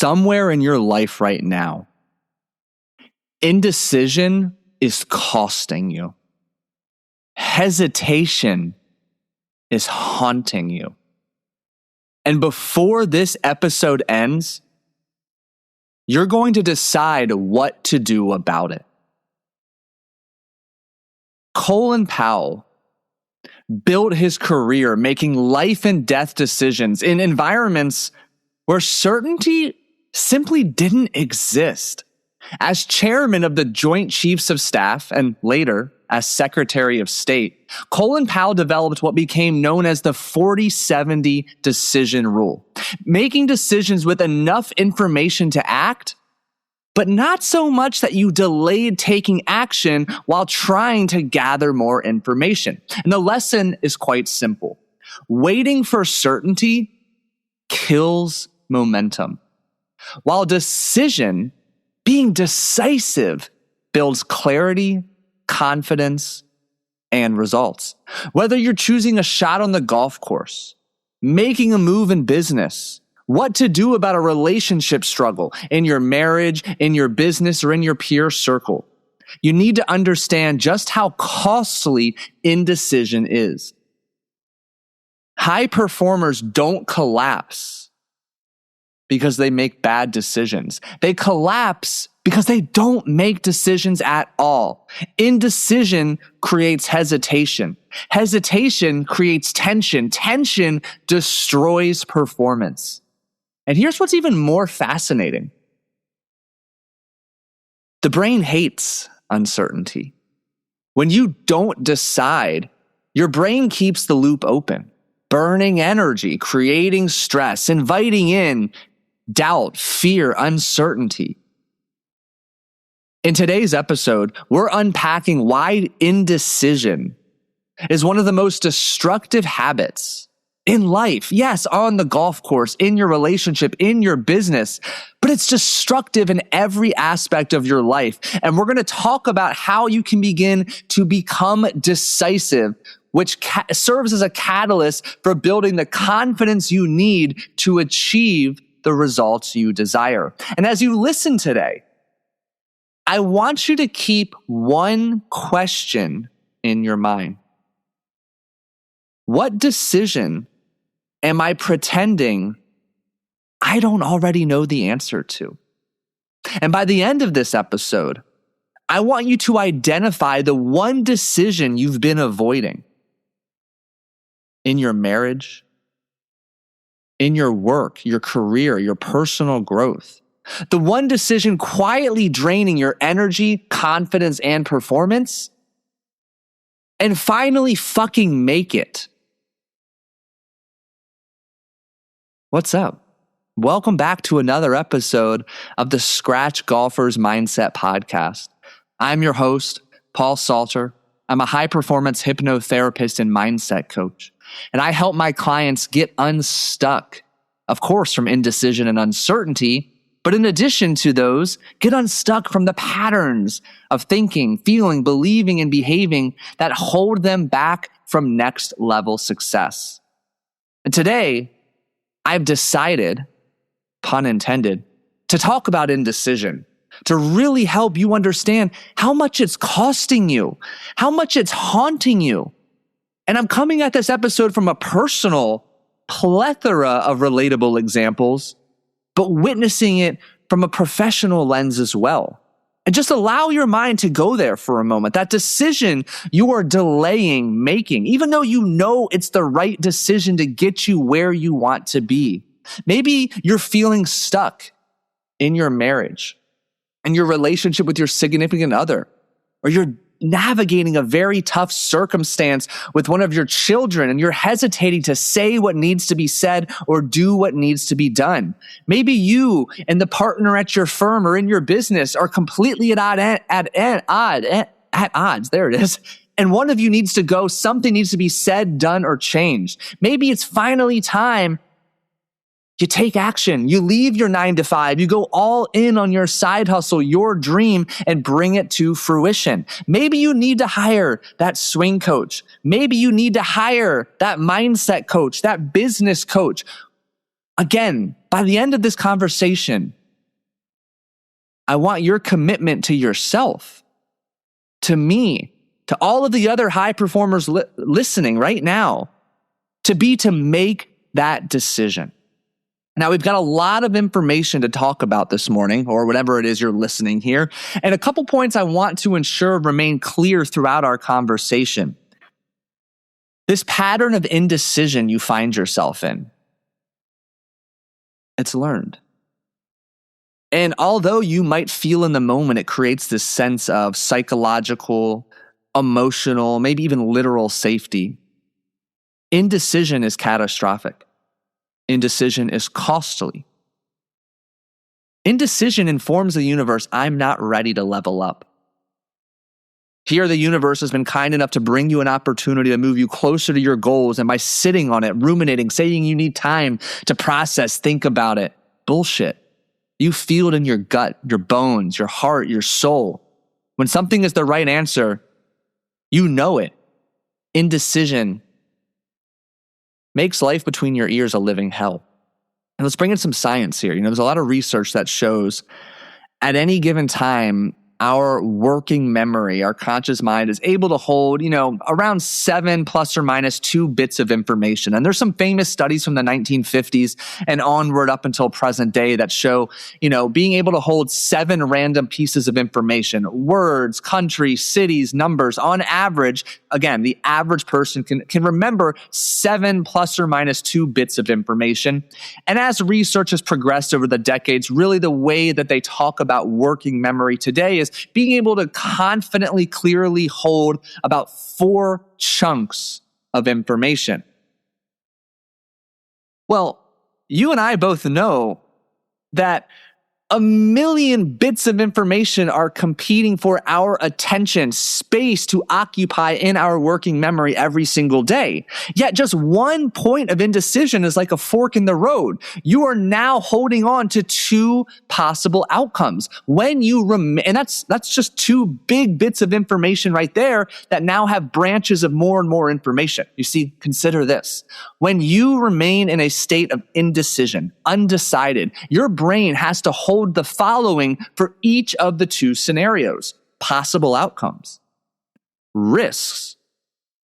somewhere in your life right now, indecision is costing you. Hesitation is haunting you. And before this episode ends, you're going to decide what to do about it. Colin Powell built his career making life and death decisions in environments where certainty simply didn't exist. As chairman of the Joint Chiefs of Staff and later as Secretary of State, Colin Powell developed what became known as the 40-70 decision rule, making decisions with enough information to act, but not so much that you delayed taking action while trying to gather more information. And the lesson is quite simple. Waiting for certainty kills momentum, while being decisive builds clarity, confidence, and results. Whether you're choosing a shot on the golf course, making a move in business, what to do about a relationship struggle in your marriage, in your business, or in your peer circle, you need to understand just how costly indecision is. High performers don't collapse because they make bad decisions. They collapse because they don't make decisions at all. Indecision creates hesitation. Hesitation creates tension. Tension destroys performance. And here's what's even more fascinating. The brain hates uncertainty. When you don't decide, your brain keeps the loop open, burning energy, creating stress, inviting in doubt, fear, uncertainty. In today's episode, we're unpacking why indecision is one of the most destructive habits in life. Yes, on the golf course, in your relationship, in your business, but it's destructive in every aspect of your life. And we're going to talk about how you can begin to become decisive, which serves as a catalyst for building the confidence you need to achieve the results you desire. And as you listen today, I want you to keep one question in your mind. What decision am I pretending I don't already know the answer to? And by the end of this episode, I want you to identify the one decision you've been avoiding in your marriage, in your work, your career, your personal growth. The one decision quietly draining your energy, confidence, and performance. And finally fucking make it. What's up? Welcome back to another episode of the Scratch Golfer's Mindset Podcast. I'm your host, Paul Salter. I'm a high-performance hypnotherapist and mindset coach. And I help my clients get unstuck, of course, from indecision and uncertainty, but in addition to those, get unstuck from the patterns of thinking, feeling, believing, and behaving that hold them back from next level success. And today, I've decided, pun intended, to talk about indecision, to really help you understand how much it's costing you, how much it's haunting you. And I'm coming at this episode from a personal plethora of relatable examples, but witnessing it from a professional lens as well. And just allow your mind to go there for a moment. That decision you are delaying making, even though you know it's the right decision to get you where you want to be. Maybe you're feeling stuck in your marriage, in your relationship with your significant other, or you're navigating a very tough circumstance with one of your children and you're hesitating to say what needs to be said or do what needs to be done. Maybe you and the partner at your firm or in your business are completely at odds. There it is. And one of you needs to go. Something needs to be said, done, or changed. Maybe it's finally time you take action. You leave your 9-to-5. You go all in on your side hustle, your dream, and bring it to fruition. Maybe you need to hire that swing coach. Maybe you need to hire that mindset coach, that business coach. Again, by the end of this conversation, I want your commitment to yourself, to me, to all of the other high performers listening right now, to make that decision. Now, we've got a lot of information to talk about this morning, or whatever it is you're listening here. And a couple points I want to ensure remain clear throughout our conversation. This pattern of indecision you find yourself in, it's learned. And although you might feel in the moment, it creates this sense of psychological, emotional, maybe even literal safety. Indecision is catastrophic. Indecision is costly. Indecision informs the universe, I'm not ready to level up. Here, the universe has been kind enough to bring you an opportunity to move you closer to your goals, and by sitting on it, ruminating, saying you need time to process, think about it. Bullshit. You feel it in your gut, your bones, your heart, your soul. When something is the right answer, you know it. Indecision makes life between your ears a living hell. And let's bring in some science here. There's a lot of research that shows at any given time, our working memory, our conscious mind is able to hold, around 7 plus or minus 2 bits of information. And there's some famous studies from the 1950s and onward up until present day that show, being able to hold 7 random pieces of information, words, country, cities, numbers. On average, again, the average person can remember 7 plus or minus 2 bits of information. And as research has progressed over the decades, really the way that they talk about working memory today is being able to confidently, clearly hold about 4 chunks of information. Well, you and I both know that 1 million bits of information are competing for our attention, space to occupy in our working memory every single day. Yet just 1 point of indecision is like a fork in the road. You are now holding on to 2 possible outcomes. And that's just 2 big bits of information right there that now have branches of more and more information. You see, consider this. When you remain in a state of indecision, undecided, your brain has to hold the following for each of the 2 scenarios: possible outcomes, risks,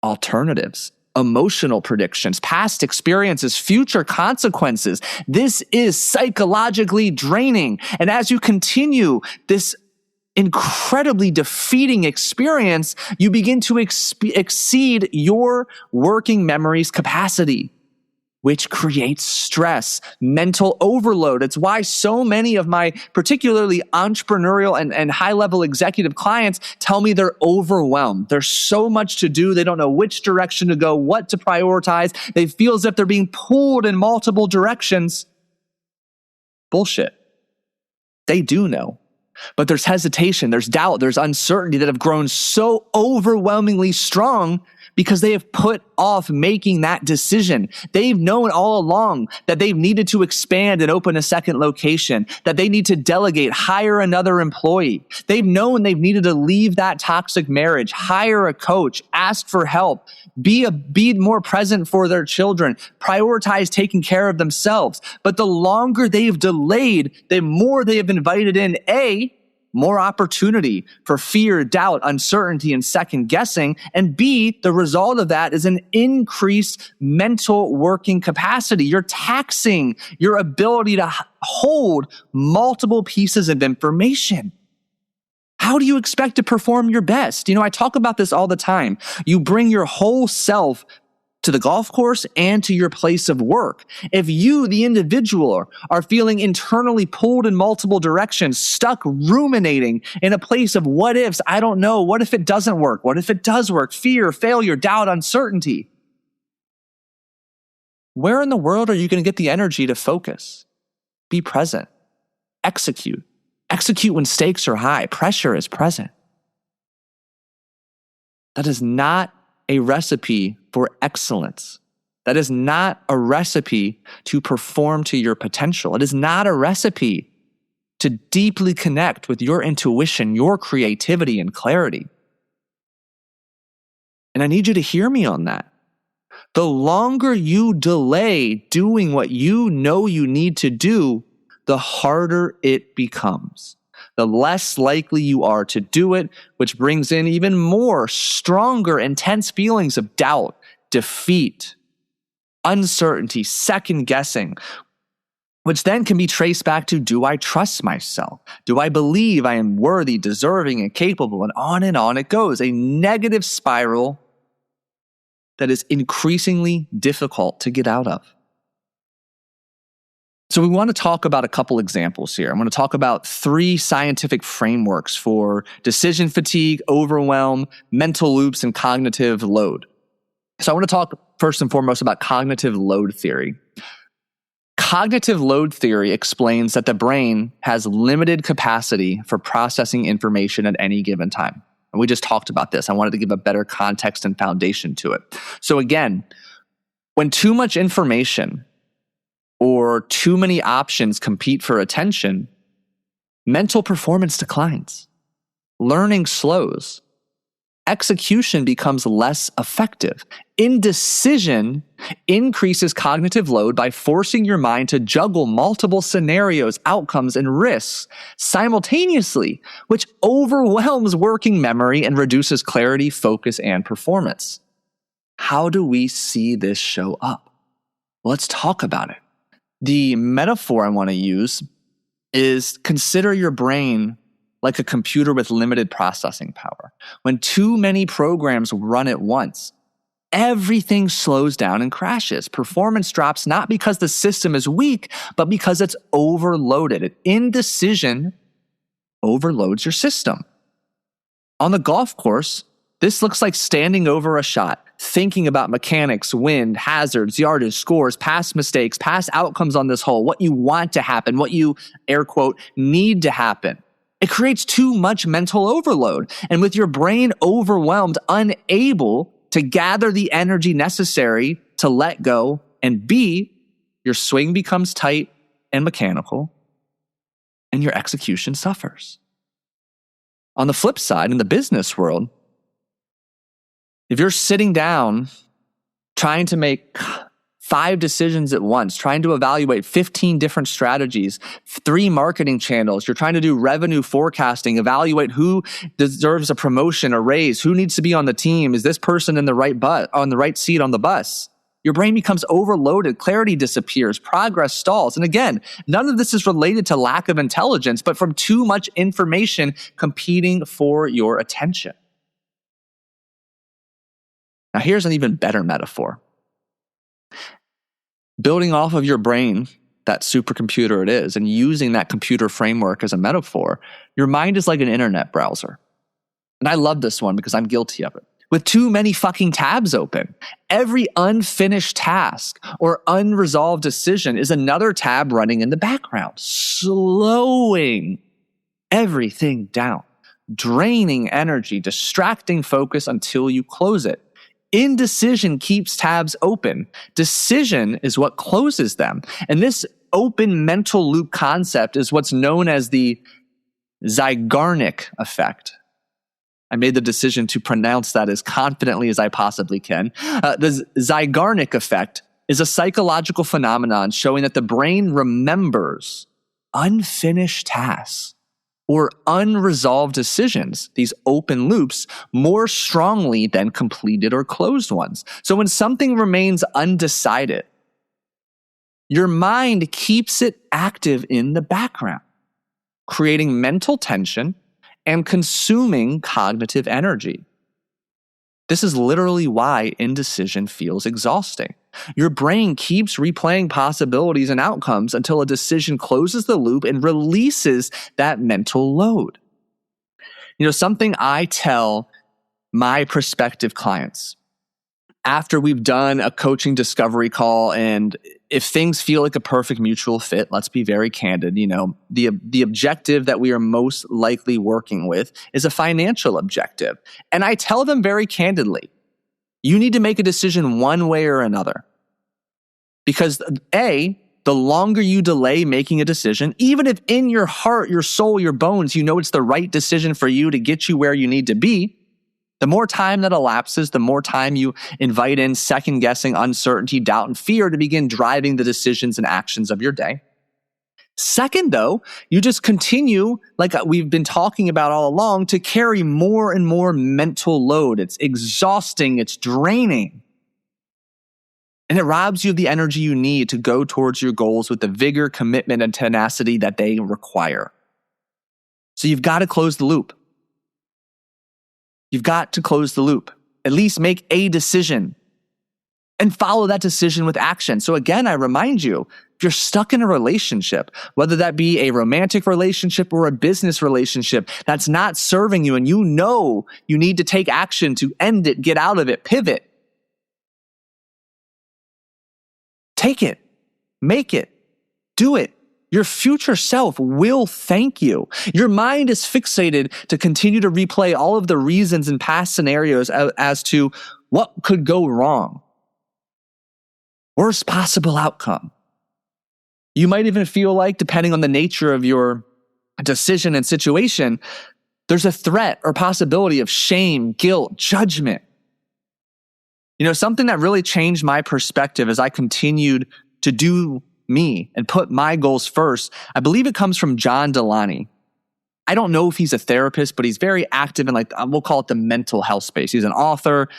alternatives, emotional predictions, past experiences, future consequences. This is psychologically draining. And as you continue this incredibly defeating experience, you begin to exceed your working memory's capacity, which creates stress, mental overload. It's why so many of my particularly entrepreneurial and high-level executive clients tell me they're overwhelmed. There's so much to do. They don't know which direction to go, what to prioritize. They feel as if they're being pulled in multiple directions. Bullshit. They do know. But there's hesitation, there's doubt, there's uncertainty that have grown so overwhelmingly strong because they have put off making that decision. They've known all along that they've needed to expand and open a second location, that they need to delegate, hire another employee. They've known they've needed to leave that toxic marriage, hire a coach, ask for help, be more present for their children, prioritize taking care of themselves. But the longer they've delayed, the more they have invited in more opportunity for fear, doubt, uncertainty, and second guessing. And B, the result of that is an increased mental working capacity. You're taxing your ability to hold multiple pieces of information. How do you expect to perform your best? I talk about this all the time. You bring your whole self to the golf course and to your place of work. If you, the individual, are feeling internally pulled in multiple directions, stuck ruminating in a place of what ifs, I don't know, what if it doesn't work? What if it does work? Fear, failure, doubt, uncertainty. Where in the world are you going to get the energy to focus, be present, execute when stakes are high, pressure is present? That is not a recipe for excellence. That is not a recipe to perform to your potential. It is not a recipe to deeply connect with your intuition, your creativity, and clarity. And I need you to hear me on that. The longer you delay doing what you know you need to do, the harder it becomes. The less likely you are to do it, which brings in even more stronger, intense feelings of doubt, defeat, uncertainty, second guessing, which then can be traced back to, do I trust myself? Do I believe I am worthy, deserving, and capable? And on it goes. A negative spiral that is increasingly difficult to get out of. So we want to talk about a couple examples here. I'm going to talk about 3 scientific frameworks for decision fatigue, overwhelm, mental loops, and cognitive load. So I want to talk first and foremost about cognitive load theory. Cognitive load theory explains that the brain has limited capacity for processing information at any given time. And we just talked about this. I wanted to give a better context and foundation to it. So again, when too much information or too many options compete for attention, mental performance declines, learning slows, execution becomes less effective. Indecision increases cognitive load by forcing your mind to juggle multiple scenarios, outcomes, and risks simultaneously, which overwhelms working memory and reduces clarity, focus, and performance. How do we see this show up? Let's talk about it. The metaphor I want to use is, consider your brain like a computer with limited processing power. When too many programs run at once, everything slows down and crashes. Performance drops not because the system is weak, but because it's overloaded. Indecision overloads your system. On the golf course, this looks like standing over a shot, thinking about mechanics, wind, hazards, yardage, scores, past mistakes, past outcomes on this hole, what you want to happen, what you, air quote, need to happen. It creates too much mental overload. And with your brain overwhelmed, unable to gather the energy necessary to let go and be, your swing becomes tight and mechanical, and your execution suffers. On the flip side, in the business world, if you're sitting down trying to make 5 decisions at once, trying to evaluate 15 different strategies, 3 marketing channels, you're trying to do revenue forecasting, evaluate who deserves a promotion, a raise, who needs to be on the team, is this person in the right on the right seat on the bus? Your brain becomes overloaded, clarity disappears, progress stalls. And again, none of this is related to lack of intelligence, but from too much information competing for your attention. Now, here's an even better metaphor. Building off of your brain, that supercomputer it is, and using that computer framework as a metaphor, your mind is like an internet browser. And I love this one because I'm guilty of it. With too many fucking tabs open, every unfinished task or unresolved decision is another tab running in the background, slowing everything down, draining energy, distracting focus until you close it. Indecision keeps tabs open. Decision is what closes them. And this open mental loop concept is what's known as the Zeigarnik effect. I made the decision to pronounce that as confidently as I possibly can. The Zeigarnik effect is a psychological phenomenon showing that the brain remembers unfinished tasks or unresolved decisions, these open loops, more strongly than completed or closed ones. So when something remains undecided, your mind keeps it active in the background, creating mental tension and consuming cognitive energy. This is literally why indecision feels exhausting. Your brain keeps replaying possibilities and outcomes until a decision closes the loop and releases that mental load. Something I tell my prospective clients after we've done a coaching discovery call, and if things feel like a perfect mutual fit, let's be very candid, the objective that we are most likely working with is a financial objective. And I tell them very candidly, you need to make a decision one way or another. Because A, the longer you delay making a decision, even if in your heart, your soul, your bones, you know it's the right decision for you to get you where you need to be, The more time that elapses, the more time you invite in second guessing, uncertainty, doubt, and fear to begin driving the decisions and actions of your day. Second, though, you just continue, like we've been talking about all along, to carry more and more mental load. It's exhausting, it's draining. And it robs you of the energy you need to go towards your goals with the vigor, commitment, and tenacity that they require. So you've got to close the loop. You've got to close the loop. At least make a decision and follow that decision with action. So again, I remind you, if you're stuck in a relationship, whether that be a romantic relationship or a business relationship that's not serving you and you know you need to take action to end it, get out of it, pivot, take it, make it, do it. Your future self will thank you. Your mind is fixated to continue to replay all of the reasons and past scenarios as to what could go wrong. Worst possible outcome. You might even feel like, depending on the nature of your decision and situation, there's a threat or possibility of shame, guilt, judgment. You know, something that really changed my perspective as I continued to do me and put my goals first, I believe it comes from John Delany. I don't know if he's a therapist, but he's very active in, like, we'll call it the mental health space. He's an author.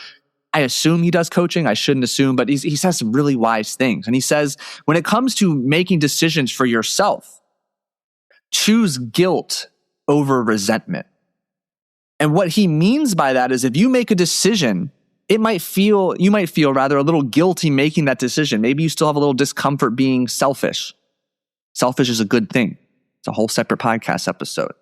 I assume he does coaching. I shouldn't assume, but he says some really wise things. And he says, when it comes to making decisions for yourself, choose guilt over resentment. And what he means by that is if you make a decision, you might feel rather a little guilty making that decision. Maybe you still have a little discomfort being selfish. Selfish is a good thing. It's a whole separate podcast episode.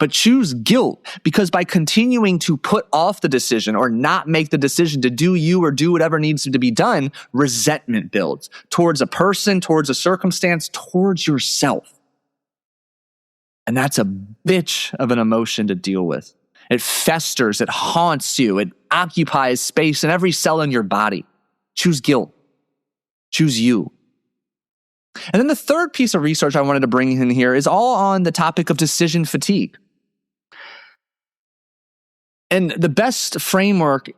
But choose guilt, because by continuing to put off the decision or not make the decision to do you or do whatever needs to be done, resentment builds towards a person, towards a circumstance, towards yourself. And that's a bitch of an emotion to deal with. It festers, it haunts you, it occupies space in every cell in your body. Choose guilt. Choose you. And then the third piece of research I wanted to bring in here is all on the topic of decision fatigue. And the best framework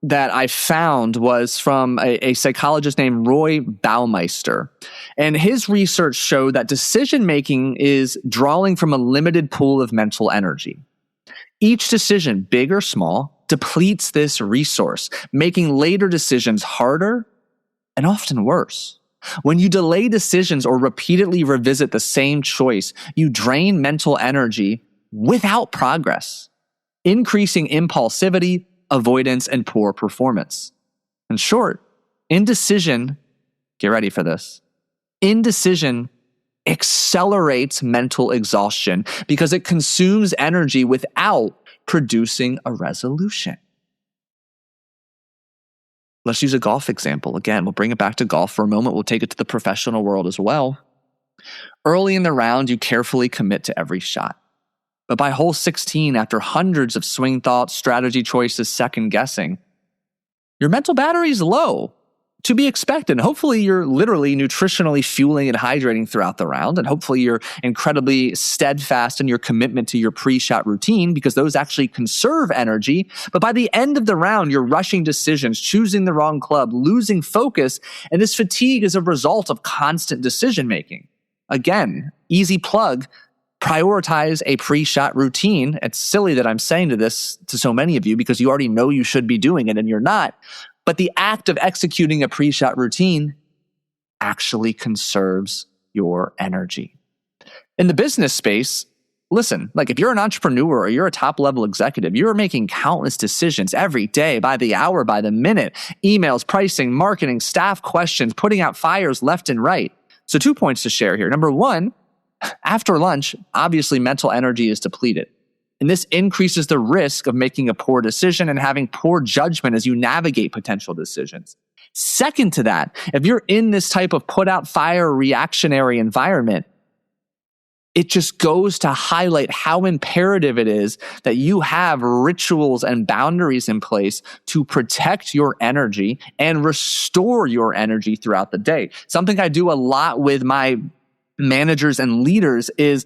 that I found was from a psychologist named Roy Baumeister. And his research showed that decision-making is drawing from a limited pool of mental energy. Each decision, big or small, depletes this resource, making later decisions harder and often worse. When you delay decisions or repeatedly revisit the same choice, you drain mental energy without progress, increasing impulsivity, avoidance, and poor performance. In short, indecision, get ready for this, indecision accelerates mental exhaustion because it consumes energy without producing a resolution. Let's use a golf example. Again, we'll bring it back to golf for a moment. We'll take it to the professional world as well. Early in the round, you carefully commit to every shot. But by hole 16, after hundreds of swing thoughts, strategy choices, second guessing, your mental battery is low. To be expected. Hopefully you're literally nutritionally fueling and hydrating throughout the round. And hopefully you're incredibly steadfast in your commitment to your pre-shot routine, because those actually conserve energy. But by the end of the round, you're rushing decisions, choosing the wrong club, losing focus. And this fatigue is a result of constant decision making. Again, easy plug, prioritize a pre-shot routine. It's silly that I'm saying this to so many of you because you already know you should be doing it and you're not. But the act of executing a pre-shot routine actually conserves your energy. In the business space, listen, like if you're an entrepreneur or you're a top-level executive, you're making countless decisions every day, by the hour, by the minute, emails, pricing, marketing, staff questions, putting out fires left and right. So 2 points to share here. Number one, after lunch, obviously mental energy is depleted. And this increases the risk of making a poor decision and having poor judgment as you navigate potential decisions. Second to that, if you're in this type of put out fire reactionary environment, it just goes to highlight how imperative it is that you have rituals and boundaries in place to protect your energy and restore your energy throughout the day. Something I do a lot with my managers and leaders is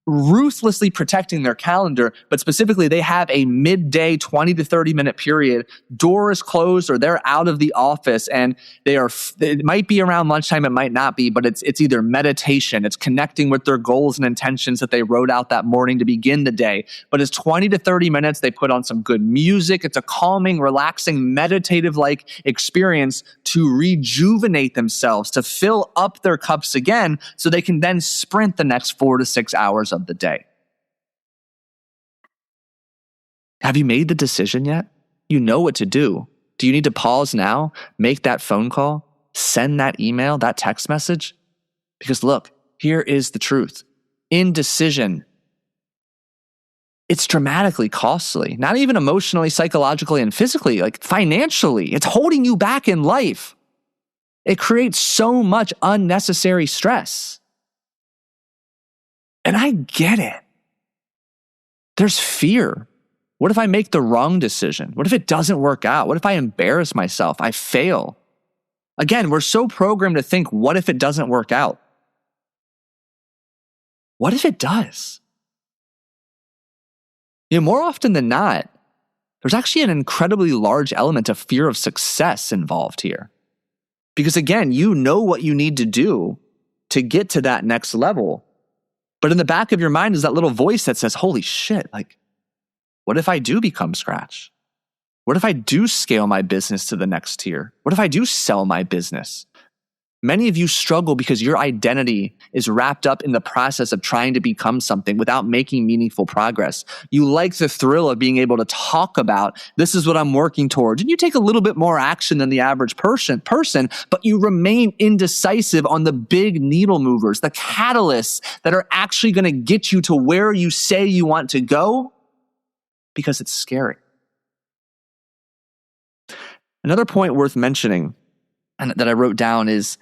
ruthlessly protecting their calendar, but specifically they have a midday 20 to 30 minute period. Door is closed or they're out of the office, and it might be around lunchtime, it might not be, but it's either meditation, it's connecting with their goals and intentions that they wrote out that morning to begin the day. But it's 20 to 30 minutes. They put on some good music. It's a calming, relaxing, meditative-like experience to rejuvenate themselves, to fill up their cups again so they can then sprint the next 4 to 6 hours of the day. Have you made the decision yet? You know what to do. Do you need to pause now, make that phone call, send that email, that text message? Because look, here is the truth. Indecision, it's dramatically costly, not even emotionally, psychologically, and physically, like financially. It's holding you back in life. It creates so much unnecessary stress. And I get it. There's fear. What if I make the wrong decision? What if it doesn't work out? What if I embarrass myself? I fail. Again, we're so programmed to think, what if it doesn't work out? What if it does? More often than not, there's actually an incredibly large element of fear of success involved here. Because again, you know what you need to do to get to that next level. But in the back of your mind is that little voice that says, holy shit, like, what if I do become Scratch? What if I do scale my business to the next tier? What if I do sell my business? Many of you struggle because your identity is wrapped up in the process of trying to become something without making meaningful progress. You like the thrill of being able to talk about, this is what I'm working towards. And you take a little bit more action than the average person, but you remain indecisive on the big needle movers, the catalysts that are actually going to get you to where you say you want to go, because it's scary. Another point worth mentioning and that I wrote down is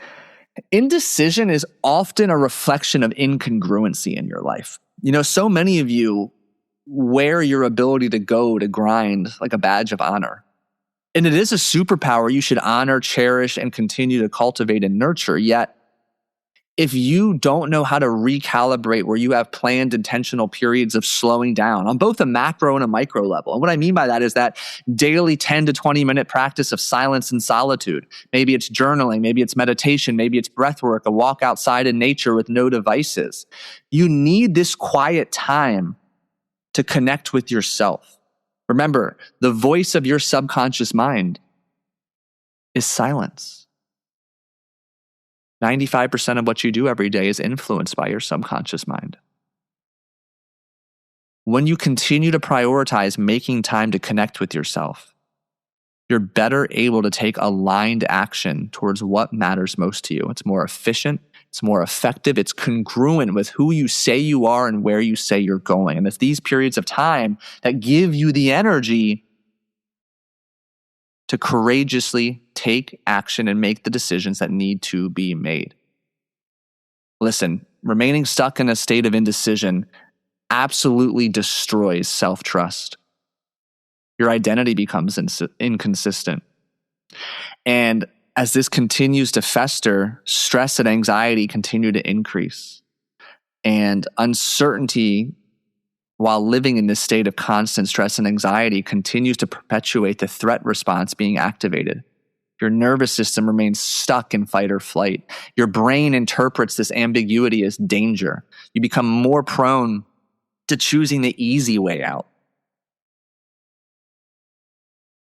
indecision is often a reflection of incongruency in your life. So many of you wear your ability to go to grind like a badge of honor. And it is a superpower you should honor, cherish, and continue to cultivate and nurture. Yet, if you don't know how to recalibrate where you have planned intentional periods of slowing down on both a macro and a micro level. And what I mean by that is that daily 10 to 20 minute practice of silence and solitude. Maybe it's journaling, maybe it's meditation, maybe it's breath work, a walk outside in nature with no devices. You need this quiet time to connect with yourself. Remember, the voice of your subconscious mind is silence. 95% of what you do every day is influenced by your subconscious mind. When you continue to prioritize making time to connect with yourself, you're better able to take aligned action towards what matters most to you. It's more efficient, it's more effective, it's congruent with who you say you are and where you say you're going. And it's these periods of time that give you the energy to courageously take action and make the decisions that need to be made. Listen, remaining stuck in a state of indecision absolutely destroys self-trust. Your identity becomes inconsistent. And as this continues to fester, stress and anxiety continue to increase. And uncertainty, while living in this state of constant stress and anxiety, continues to perpetuate the threat response being activated. Your nervous system remains stuck in fight or flight. Your brain interprets this ambiguity as danger. You become more prone to choosing the easy way out.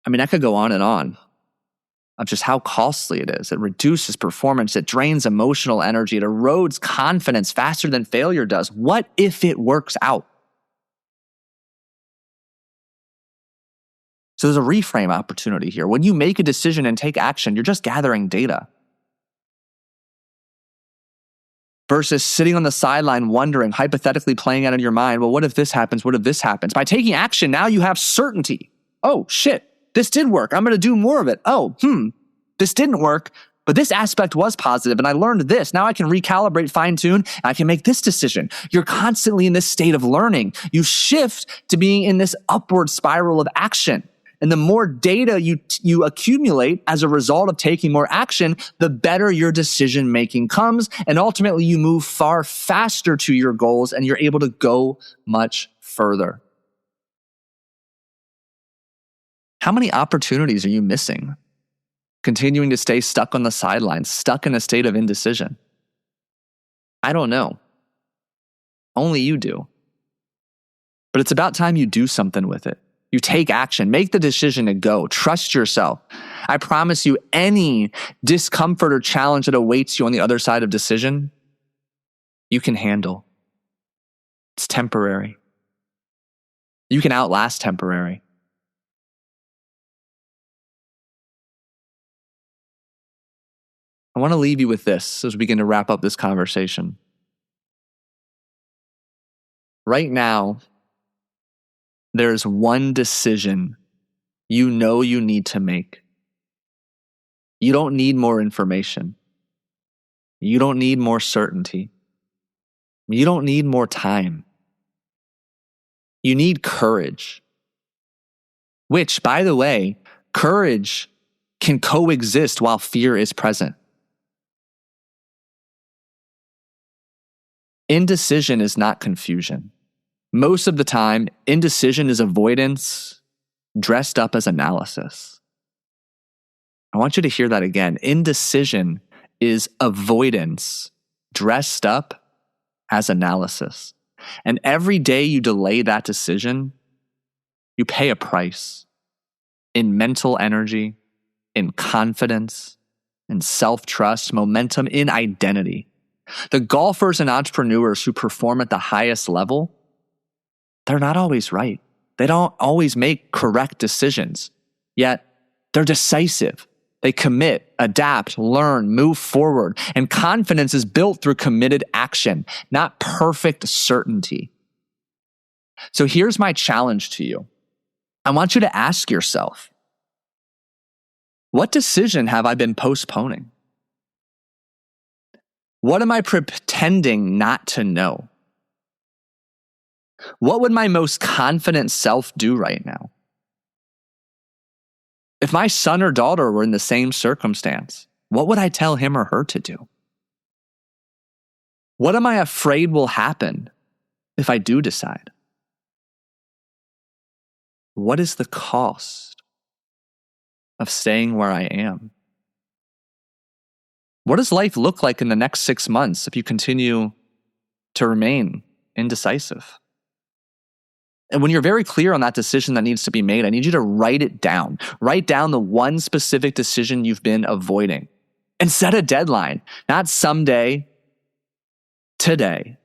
I mean, I could go on and on of just how costly it is. It reduces performance. It drains emotional energy. It erodes confidence faster than failure does. What if it works out? So there's a reframe opportunity here. When you make a decision and take action, you're just gathering data. Versus sitting on the sideline wondering, hypothetically playing out in your mind, well, what if this happens? What if this happens? By taking action, now you have certainty. Oh, shit, this did work. I'm going to do more of it. Oh, this didn't work, but this aspect was positive and I learned this. Now I can recalibrate, fine tune, and I can make this decision. You're constantly in this state of learning. You shift to being in this upward spiral of action. And the more data you accumulate as a result of taking more action, the better your decision making comes. And ultimately, you move far faster to your goals and you're able to go much further. How many opportunities are you missing? Continuing to stay stuck on the sidelines, stuck in a state of indecision? I don't know. Only you do. But it's about time you do something with it. You take action, make the decision to go, trust yourself. I promise you, any discomfort or challenge that awaits you on the other side of decision, you can handle. It's temporary. You can outlast temporary. I want to leave you with this as we begin to wrap up this conversation. Right now, there's one decision you know you need to make. You don't need more information. You don't need more certainty. You don't need more time. You need courage. Which, by the way, courage can coexist while fear is present. Indecision is not confusion. Most of the time, indecision is avoidance dressed up as analysis. I want you to hear that again. Indecision is avoidance dressed up as analysis. And every day you delay that decision, you pay a price in mental energy, in confidence, in self-trust, momentum, in identity. The golfers and entrepreneurs who perform at the highest level, they're not always right. They don't always make correct decisions, yet they're decisive. They commit, adapt, learn, move forward, and confidence is built through committed action, not perfect certainty. So here's my challenge to you. I want you to ask yourself, what decision have I been postponing? What am I pretending not to know? What would my most confident self do right now? If my son or daughter were in the same circumstance, what would I tell him or her to do? What am I afraid will happen if I do decide? What is the cost of staying where I am? What does life look like in the next 6 months if you continue to remain indecisive? And when you're very clear on that decision that needs to be made, I need you to write it down. Write down the one specific decision you've been avoiding and set a deadline, not someday, today.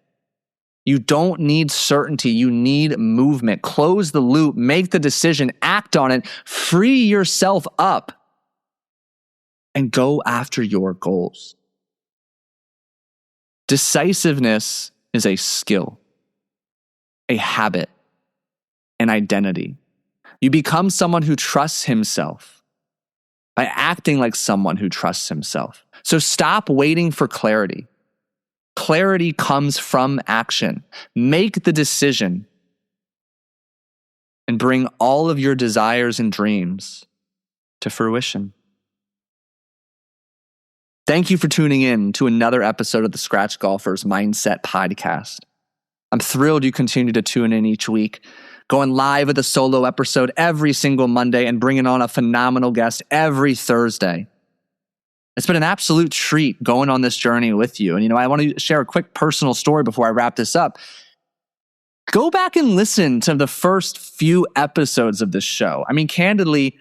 You don't need certainty. You need movement. Close the loop, make the decision, act on it, free yourself up, and go after your goals. Decisiveness is a skill, a habit, an identity. You become someone who trusts himself by acting like someone who trusts himself. So stop waiting for clarity. Clarity comes from action. Make the decision and bring all of your desires and dreams to fruition. Thank you for tuning in to another episode of the Scratch Golfers Mindset Podcast. I'm thrilled you continue to tune in each week, going live with a solo episode every single Monday and bringing on a phenomenal guest every Thursday. It's been an absolute treat going on this journey with you. And I want to share a quick personal story before I wrap this up. Go back and listen to the first few episodes of this show. I mean, candidly,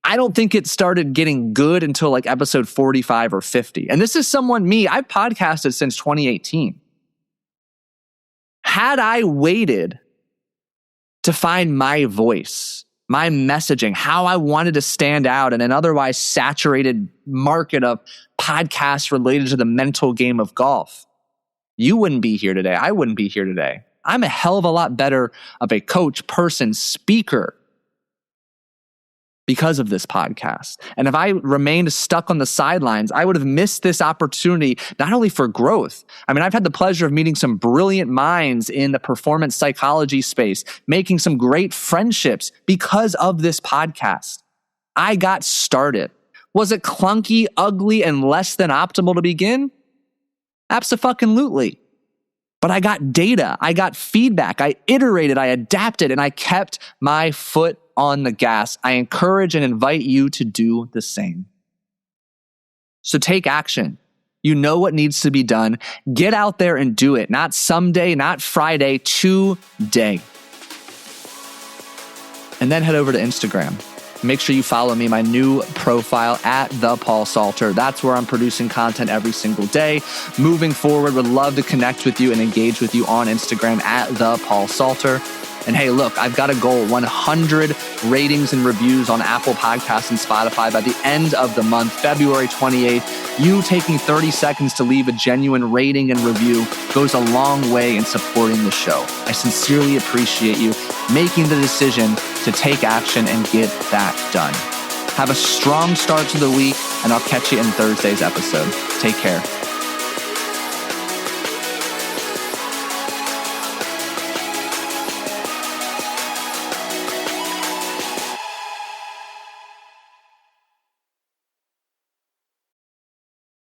I don't think it started getting good until like episode 45 or 50. And this is I've podcasted since 2018. Had I waited to find my voice, my messaging, how I wanted to stand out in an otherwise saturated market of podcasts related to the mental game of golf, you wouldn't be here today. I wouldn't be here today. I'm a hell of a lot better of a coach, person, speaker, because of this podcast. And if I remained stuck on the sidelines, I would have missed this opportunity, not only for growth. I mean, I've had the pleasure of meeting some brilliant minds in the performance psychology space, making some great friendships because of this podcast. I got started. Was it clunky, ugly, and less than optimal to begin? Abso-fucking-lutely. But I got data, I got feedback, I iterated, I adapted, and I kept my foot on the gas. I encourage and invite you to do the same. So take action. You know what needs to be done. Get out there and do it. Not someday, not Friday, today. And then head over to Instagram. Make sure you follow me, my new profile at The Paul Salter. That's where I'm producing content every single day. Moving forward, would love to connect with you and engage with you on Instagram at The Paul Salter. And hey, look, I've got a goal, 100 ratings and reviews on Apple Podcasts and Spotify by the end of the month, February 28th. You taking 30 seconds to leave a genuine rating and review goes a long way in supporting the show. I sincerely appreciate you making the decision to take action and get that done. Have a strong start to the week, and I'll catch you in Thursday's episode. Take care.